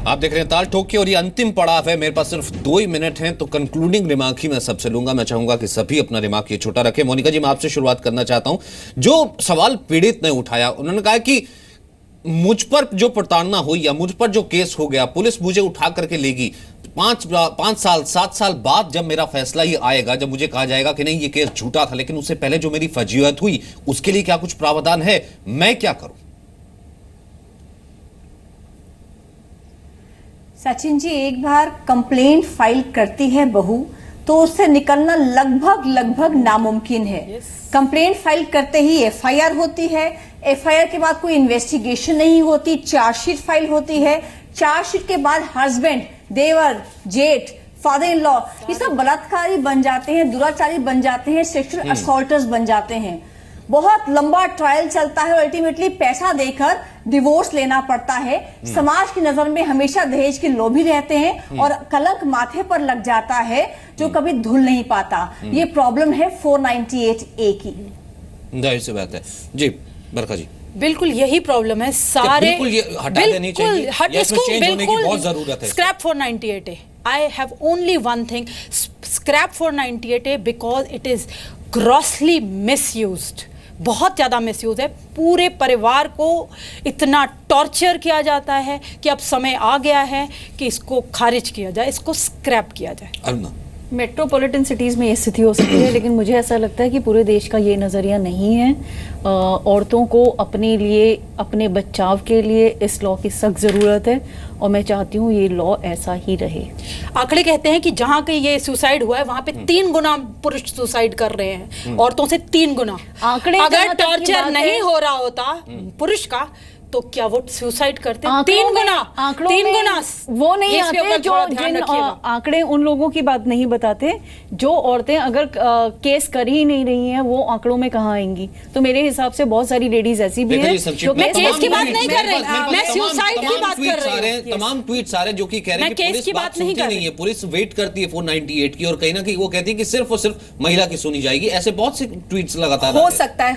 आप देख रहे हैं ताल ठोक के और ये अंतिम पड़ाव है। मेरे पास सिर्फ 2 ही मिनट हैं, तो कंक्लूडिंग रिमार्क ही मैं सबसे लूंगा। मैं चाहूंगा कि सभी अपना रिमार्क ये छोटा रखें। मोनिका जी, मैं आपसे शुरुआत करना चाहता हूं। जो सवाल पीड़ित ने उठाया, उन्होंने कहा कि मुझ पर जो प्रताड़ना हुई या मुझ पर जो केस हो गया, पुलिस मुझे उठा करके लेगी। 5 साल 7 साल बाद जब मेरा फैसला ये आएगा, जब मुझे कहा जाएगा कि नहीं ये केस झूठा था, लेकिन उससे पहले जो मेरी फजीहत हुई उसके लिए क्या कुछ प्रावधान है, मैं क्या करूं? सचिन जी, एक बार कंप्लेंट फाइल करती है बहू तो उससे निकलना लगभग नामुमकिन है। कंप्लेंट फाइल करते ही एफआईआर होती है, एफआईआर के बाद कोई इन्वेस्टिगेशन नहीं होती, चार्जशीट फाइल होती है, चार्जशीट के बाद हस्बैंड, देवर, जेठ, फादर इन लॉ ये सब बलात्कारी बन जाते हैं, दुराचारी बन जाते हैं, सेक्सुअल असॉल्टर्स बन जाते हैं। बहुत लंबा ट्रायल चलता है और अल्टीमेटली पैसा देकर डिवोर्स लेना पड़ता है। समाज की नजर में हमेशा दहेज के लोभी रहते हैं और कलंक माथे पर लग जाता है जो कभी धुल नहीं पाता। ये प्रॉब्लम है 498A की। जाहिर सी बात है जी। बरखा जी, बिल्कुल यही प्रॉब्लम है। सारे बिल्कुल ये हटा देनी चाहिए, इसको चेंज होने की बहुत जरूरत है। Scrap 498A। I have only one thing, scrap 498A because it is grossly misused. बहुत ज़्यादा मिसयूज है। पूरे परिवार को इतना टॉर्चर किया जाता है कि अब समय आ गया है कि इसको खारिज किया जाए, इसको स्क्रैप किया जाए। मेट्रोपॉलिटन सिटीज़ में ये स्थिति हो सकती है, लेकिन मुझे ऐसा लगता है कि पूरे देश का ये नज़रिया नहीं है। औरतों को अपने लिए, अपने बचाव के लिए इस लॉ की सख्त ज़रूरत है और मैं चाहती हूँ ये लॉ ऐसा ही रहे। आंकड़े कहते हैं कि जहाँ कहीं ये सुसाइड हुआ है वहाँ पे 3 गुना पुरुष सुसाइड कर रहे हैं, औरतों से 3 गुना। आंकड़े अगर टॉर्चर नहीं हो रहा होता पुरुष का तो क्या वो सुसाइड करते? 3 गुना। 3 गुना वो नहीं आते जो जिन आंकड़े उन लोगों की बात नहीं बताते जो औरतें अगर केस कर ही नहीं रही हैं, वो आंकड़ों में कहाँ आएंगी। तो मेरे हिसाब से बहुत सारी लेडीज ऐसी भी हैं जो मैं केस की बात नहीं कर रही, मैं सुसाइड की बात कर रही हूं। तमाम ट्वीट्स आ रहे हैं जो कि कह रहे हैं कि पुलिस बात नहीं कर रही है, पुलिस वेट करती है 498 की, और कहीं ना कहीं वो कहती है कि सिर्फ और सिर्फ महिला की सुनी जाएगी। ऐसे बहुत से ट्वीट्स लगातार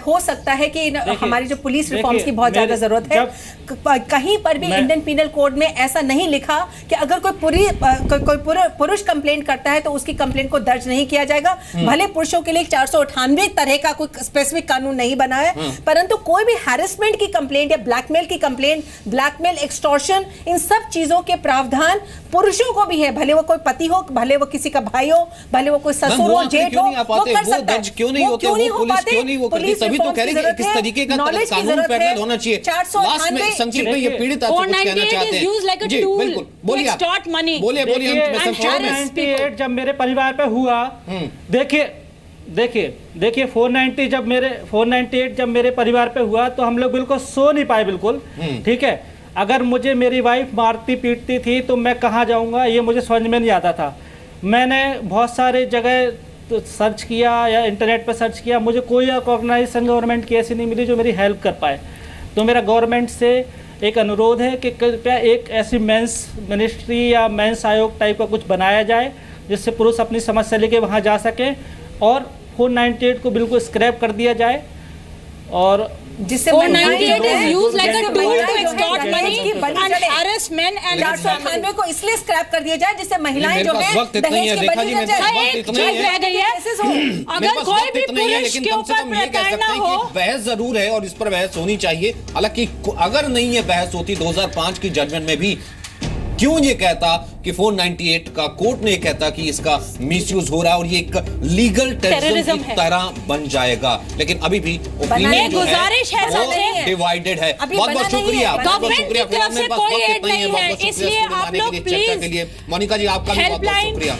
हो सकता है कि हमारी जो पुलिस रिफॉर्म्स की बहुत ज्यादा जरूरत है। कहीं पर भी इंडियन पीनल कोड में ऐसा नहीं लिखा कि अगर कोई पुरुष कंप्लेंट करता है तो उसकी कंप्लेंट को दर्ज नहीं किया जाएगा। भले पुरुषों के लिए 498 तरह का कोई स्पेसिफिक कानून नहीं बना है, परंतु कोई भी हैरेसमेंट की कंप्लेंट या ब्लैकमेल की कंप्लेंट, ब्लैकमेल, एक्सटॉर्शन, इन सब चीजों के प्रावधान पुरुषों को भी है। भले वो कोई पति हो, भले वो किसी का भाई हो, भले वो कोई ससुर हो, जेठ हो, वो कर सकता है। क्यों नहीं होते? पुलिस तभी तो कह रही है किस तरीके का कानून पैनल होना चाहिए। 498 संक्षिप्त में ये पीड़ित आपसे कुछ कहना चाहते हैं जी, बिल्कुल बोलिए आप। बोलिए। जब मेरे परिवार पे हुआ, देखिए 498 जब मेरे परिवार पे हुआ तो हम लोग बिल्कुल सो नहीं पाए, बिल्कुल ठीक है। अगर मुझे मेरी वाइफ मारती पीटती थी तो मैं कहाँ जाऊँगा, ये मुझे समझ में नहीं आता था। मैंने बहुत सारे जगह तो सर्च किया या इंटरनेट पर सर्च किया, मुझे कोई ऑर्गेनाइजेशन गवर्नमेंट की ऐसी नहीं मिली जो मेरी हेल्प कर पाए। तो मेरा गवर्नमेंट से एक अनुरोध है कि कृपया एक ऐसी मेंस मिनिस्ट्री या मेंस आयोग टाइप का कुछ बनाया जाए जिससे पुरुष अपनी समस्या लेके वहाँ जा सके और 498 को बिल्कुल स्क्रैप कर दिया जाए। और जिससे 498 is used like a tool to extort money and harass men and 498 को इसलिए स्क्रैप कर दिया जाए जिससे महिलाएं जो है दहेज के बलि बन जाए। एक चीज रह गई है, अगर कोई भी पुरुष के ऊपर प्रताड़ना हो, बहस जरूर है और इस पर बहस होनी चाहिए। हालांकि अगर नहीं है बहस होती 2005 की जजमेंट में भी क्यों ये कहता कि 498 का कोर्ट ने कहता कि इसका मिसयूज हो रहा है और ये एक लीगल टेररिज्म की तरह बन जाएगा, लेकिन अभी भी ओपिनियन जो है वो डिवाइडेड है। बहुत बहुत शुक्रिया, गवर्नमेंट की तरफ से कोई एड नहीं है, इसलिए आप लोग प्लीज। मोनिका जी आपका भी बहुत बहुत शुक्रिया।